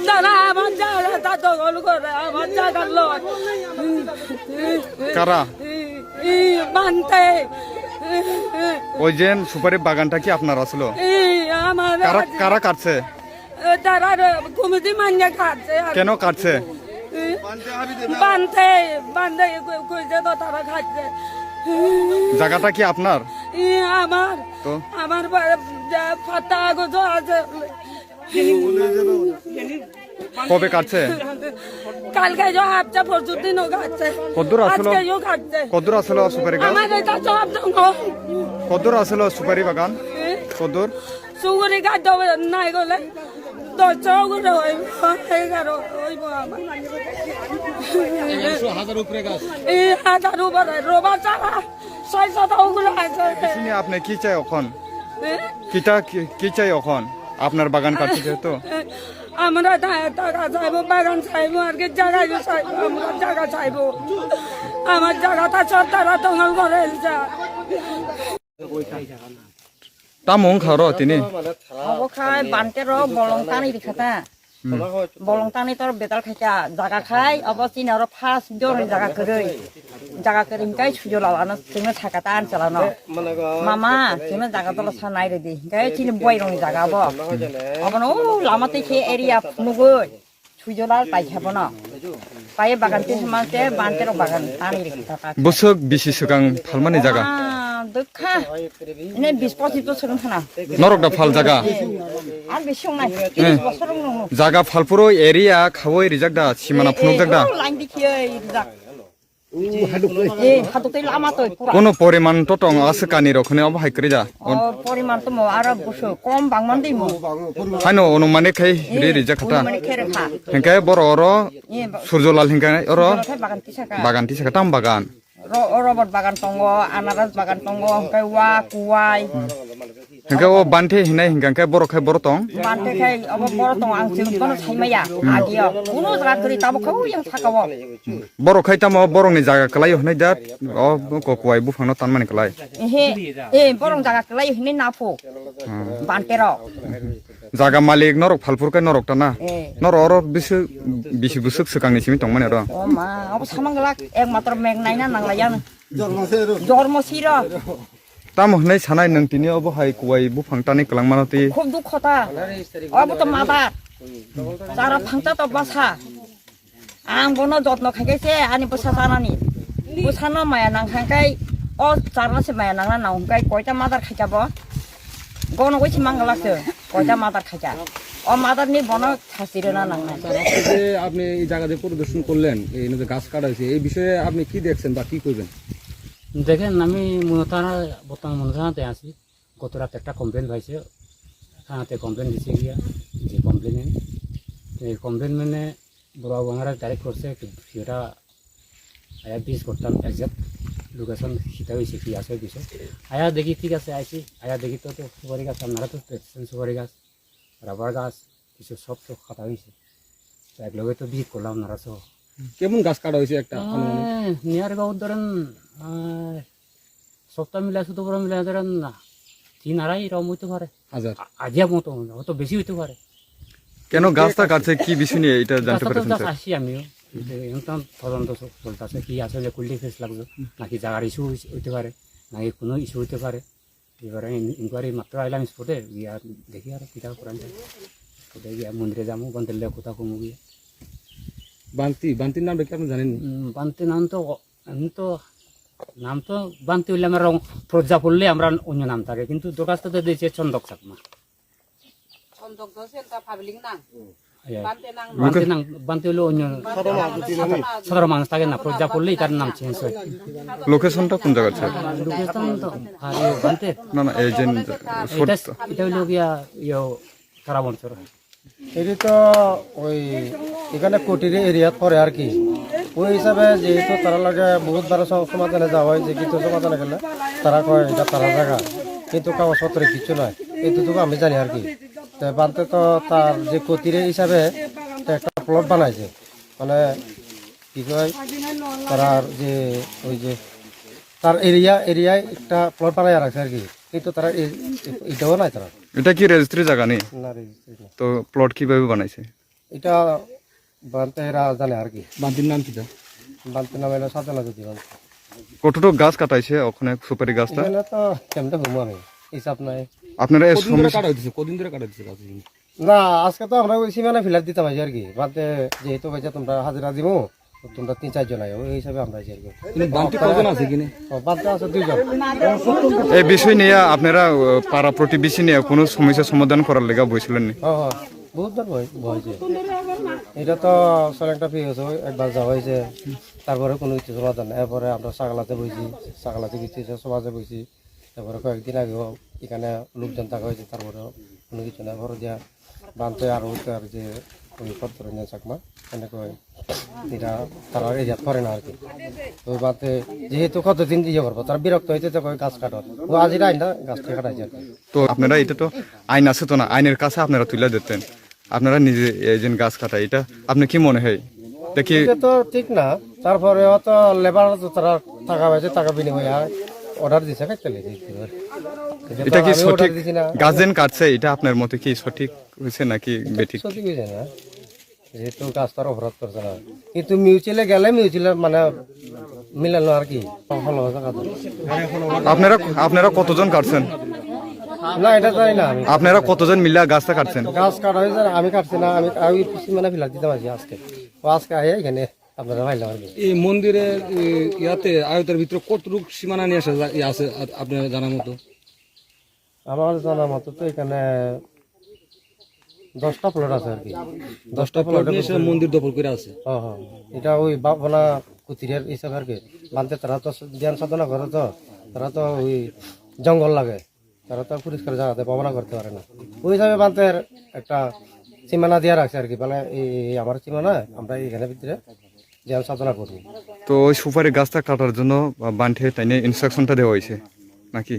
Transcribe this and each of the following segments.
তারা আমার জায়গাটা দখল করে আমার জায়গার লোক কারা মানতে ওই যে সুপারি বাগানটা কি আপনার আসলো আমার কারা কারা কাটছে তারা কমিটি মানিয়ে খাচ্ছে কেন কাটছে বানতে বানতে কইছে তো তারা খাচ্ছে জায়গাটা কি আপনার আমার তো আমার ফাটা কাগজ আছে কবে কাটছে কালকে হাফটা পরশুর দিনও খাচ্ছে কদ্দুর আসলো আজকেও খাচ্ছে কদ্দুর আসলো সুপারি গাছ আমার এটা সব জঙ্গল কদ্দুর আসলো সুপারি বাগান কদ্দুর সুগুরি কাটতে হবে নাই গলে 10 করে হইব 11 হইব আমার হাজার উপরে গাছ এই হাজার উপরে রোবা চারা 600 গুলো আছে শুনি আপনি কি চাই এখন কিটা কি চাই এখন আপনার বাগান কাটছে যেহেতু আমরা টাকা চাইবো বাগান চাইবো আর কি জায়গা চাইবো আমরা জায়গা চাইবো আমার জায়গাটা সরকার দখল করে তামং খাওয়ার তিনি খাই বান্টের বলংটানি দিখাতা বলংটানি তোর বেতাল খাইতা জায়গা খাই অবস্থিন আর ফার্স্ট জোর জায়গা করে গাই সুযোগ লাগানো তুমি থাকাটা আনচালানো মামা তুমি জায়গা তোলা সানাই রেডি গাই চিনি বইরনি জায়গা বো অবন ও লামাতে খে এরিয়া ফুনুগৈ সুযোগ লাল পাইখাবো না পায়ে বাগানতে সমাজে বান্টের বাগান টানি রেখে বছক বেশি সুগাং ফালমানি জায়গা দক্ষা এনে 20-25 বছর থানা নরকটা ফাল জায়গা আর বেশি নাই 30 বছর জায়গা ফালপুরো এরিয়া খাওয়াই রিজাকদা সীমানা ফুনুক জাগদা লাইন দেখিয়ে রিজাক হাততে লামা তো পুরা কোন পরিমাণ টটং আছে কানির ওখানে অবহাই করে যা পরিমাণ তো আর বসো কম বাংমান দেই মো হানো অনুমানে খাই রে রিজাক খাতা মানে খেরে খা হেঙ্কায় বড় অর সূর্যলাল হেঙ্কায় অর বাগান তিসাকা বাগানটি সাকা তাম বাগান রবট বাগান টঙ্গ আনারস বাগান টঙ্গ হংকাই ওয়া কুয়াই হেঙ্কায় ও বানতে হিনাই হেঙ্কায় বড় খাই বড় টং বানতে খাই অব বড় টং আং সিং কোন সাইমায়া আগিয়া কোন জায়গা করি তাবো খাও ইয়া থাকাবো বড় খাই তাম বড়নি জায়গা কলাই হনাই দা অ ককুয়াই বুফানো তানমানি কলাই হে বড় জায়গা কলাই হিনে নাফো বানতে র জায়গা মালিক নরক ফালপুরকাই নরকটা না নর অর বিশি বুসুক সুকাংনি সিমি টং মানে র ও মা অব সামাংলা একমাত্র মেঘ নাই না নাংলায়ান জন্মসির তাম হনাই সানাই নং তিনি অবহাই কুয়াই বুফাং টানি কলাং মানতি খুব দুঃখতা অব তো মাদা যারা ফাংতা তো বাসা आं बनो जत्न खाइसे आनि बोसा जानानि बोसानो माया नांखांखाय अ जारासे माया नांना नांखाय कयटा मादार खाइजाबो गनो गइसि मांगलासो कयटा मादार खाइजा अ मादारनि बनो खासिरेना नांना যে আপনি এই জায়গাতে পরিদর্শন করলেন এই যে গাছ কাটা হয়েছে এই বিষয়ে আপনি কি দেখছেন বা কি করবেন দেখেন আমি বর্তমান মনে থানাতে আছি গত রাত একটা কমপ্লেন পাইছে থানাতে কমপ্লেন দিছে গিয়া যে কমপ্লেন এই কমপ্লেন মানে বড় বাংলা ডাইরেক্ট করছে সেটা আয়া বিশ করতাম একজাক্ট লোকেশন সেটা হয়েছে কি আছে বিষয় আয়া দেখি ঠিক আছে আইসি আয়া দেখি তো সুপারি গাছ আপনারা তো দেখছেন সুপারি গাছ রাবার গাছ কিছু সব তো খাতা হয়েছে এক লগে তো বিয়ে করলাম আপনারা সব কেমন গাছ কাটা হয়েছে একটা নিয়ার গাঁও ধরেন সপ্তাহ মিলে শুধু বড় মিলে ধরেন 3-2.5 এরকম হইতে পারে হাজার আধিয়া মতো হয়তো বেশি হইতে পারে কেন গাছটা কাটছে কি বিষয় নিয়ে এটা জানতে পারছেন স্যার আসি আমিও তদন্ত চলতেছে কি আসলে কুল্লি ফেস লাগবে নাকি জায়গার ইস্যু হইতে পারে নাকি কোনো ইস্যু হইতে পারে এবারে ইনকোয়ারি মাত্র আইলাম স্পটে গিয়া দেখি আর কিতা করা যায় স্পটে গিয়া মন্দিরে যাবো বন্ধের কোথাও কমু গিয়ে বান্তির নামটা কি আপনি জানেন বান্তি নাম তো বান্তি হইলে আমরা প্রজ্ঞা পড়লে আমরা অন্য নাম থাকে কিন্তু দরখাস্ত তো দিয়েছে চন্দক চাকমা বান্তি হইলে অন্য সাধারণ মানুষ থাকে না প্রজ্ঞা পড়লে তার নাম চেঞ্জ হয় লোকেশনটা কোন জায়গা স্যার লোকেশন তো বান্তে না না এই যে এটা হইলো গিয়া তারা বঞ্চর এটি তো ওই এখানে কোটির এরিয়াত পড়ে আর কি ওই হিসাবে যেহেতু তারা লাগে বহুত বার সমাধানে যাওয়া হয় যে কিছু সমাধানে গেলে তারা কয় এটা তারা জায়গা কিন্তু কাগজপত্রে কিছু নয় এইটুকু আমি জানি আর কি বানতে তো তার যে কোটির হিসাবে একটা প্লট বানাইছে মানে কি কয় তারা যে ওই যে তার এরিয়ায় একটা প্লট বানায় রাখছে আর কি, কিন্তু তারা এটাও নাই তারা এটা কি রেজিস্ট্রি জায়গা নেই? না রেজিস্ট্রি না। তো প্লট কিভাবে বানাইছে? এটা বানতে এরা জানে আর কি, বান্তির নাম কি তা? বানতে নাম এলো সাজানো যদি বানতে। কতটুকু গাছ কাটাইছে ওখানে সুপারি গাছটা? এখানে তো কেমন ঘুমো আমি হিসাব নাই। আপনারা এর কদিন ধরে সমস্যা- কাটা হইতেছে? কদিন ধরে কাটা হইতেছে গাছ? না আজকে তো আমরা ওই সীমানা ফিলার দিতাম আর কি, বানতে যেহেতু কইছে তোমরা হাজিরা দিব, তোমরা 3-4 জন আইও, ওই হিসাবে আমরা আইছি আর কি। কিন্তু বান্তি কজন আছে কিনে? বানতে আছে 2 জন। এই বিষয় নিয়ে আপনারা পাড়া প্রতিবেশী নিয়ে কোনো সমস্যার সমাধান করার লেগা বসছিলেন নি? হ্যাঁ বহুত বার বয়ছে, এটা তো একটা ফি হয়েছে, একবার যাওয়া হয়েছে, তারপরে কোনো কিছু সমাধান নাই। এরপরে আমরা সাগালাতে বইছি, সাগালাতে কিছু সমাজে বইছি, তারপরে কয়েকদিন আগেও এখানে লোকজন থাকা হয়েছে, তারপরেও কোনো কিছু নাই। ভরে দিয়া বানতে আরো আর যে ওই পত্র নিয়ে চাকমা এনেকে এটা তারা এরিয়া করে না আর কি। ওই বানতে যেহেতু কতদিন ইয়ে করবো, তারা বিরক্ত হইতে তো গাছ কাটার, ও আজিরা আইন না গাছটা কাটাইছে আর কি। তো আপনারা এটা তো আইন আছে তো না, আইনের কাছে আপনারা তুলে দিতেন, আপনারা নিজে এই যে গাছ কাটা, এটা আপনি কি মনে হয় দেখি? এটা তো ঠিক না, তারপরে তো লেবার তো তারা টাকা পাইছে, টাকা বিনিময়ে অর্ডার দিছে খাইতে এটা কি সঠিক? দিছি না, গাছেন কাটছে, এটা আপনার মতে কি সঠিক হয়েছে নাকি বেঠিক? সঠিক হয়েছে না, যেহেতু গাছ তার অপরাধ করছে না, কিন্তু মিউচুয়ালে গেলে মিউচুয়ালে মানে মিলানো আর কি ভালো হয়েছে কাজ। আপনারা কতজন কাটছেন? না এটা জানি না আমি, আপনারা কতজন মিলে গাছটা কাটছেন? গাছ কাটা হয়েছে আমি কাটছি না, আমি মানে ফিলার দিতে পারছি আজকে, ও আজকে আয় এখানে আপনারা পাইলাম আর কি। এই মন্দিরের ইয়াতে আয়তের ভিতরে কতটুক সীমানা নিয়ে আসা আছে আপনার জানার মতো? আমার জানার মতো তো এখানে 10টা প্লট আছে আর কি, 10টা প্লট নিয়ে এসে মন্দির দখল করে আছে। হ্যাঁ এটা ওই বাপনা কুতিরের হিসাব আর কি। বানতে তারা তো জ্ঞান সাধনা করে, তো তারা তো ওই জঙ্গল লাগে, তারা তো পরিষ্কার জায়গাতে পাবনা করতে পারে না, ওই হিসাবে বানতের একটা সীমানা দিয়ে রাখছে আর কি, মানে এই আমার সীমানা আমরা এখানে ভিতরে জ্ঞান সাধনা করবো। তো ওই সুপারি গাছটা কাটার জন্য বান্ঠে টাইনে ইনস্ট্রাকশনটা দেওয়া হয়েছে নাকি?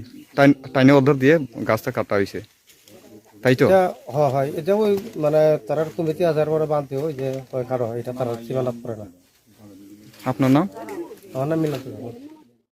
টাইনে অর্ডার দিয়ে গাছটা কাটা হয়েছে, তাই তো? এটা হয় এটা ওই মানে তারা কমিটি আসার পরে বানতে ওই যে কারো এটা তারা সীমানা করে না। আপনার নাম? আমার নাম মিলাতে